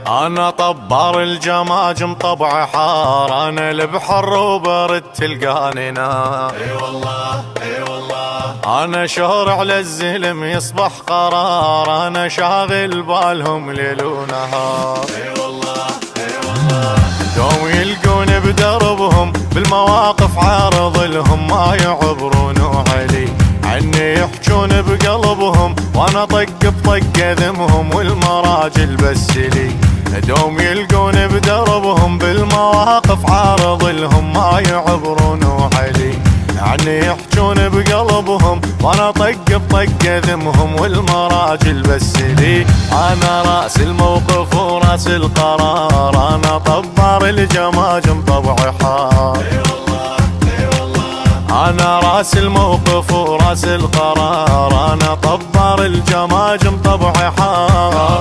انا طبار الجماجم طبع حار، انا البحر وبرد تلقاني نار. اي والله اي والله. انا شهر على الزلم يصبح قرار، انا شاغل بالهم ليل ونهار. اي والله اي والله. دوم يلقون بدربهم بالمواقف عارض لهم، ما يعبرون علي عني يحجون بقلبهم، وانا طق بطق ذمهم والمراجل بس لي. دوم يلقون بدربهم بالمواقف عارض لهم، ما يعبرون علي عني يحجون بقلبهم، وانا طق بطق ذمهم والمراجل بس لي. انا راس الموقف وراس القرار، انا طبار الجماجم طبع حار. اي والله اي والله. انا راس الموقف وراس القرار، انا طبار الجماجم طبع حار.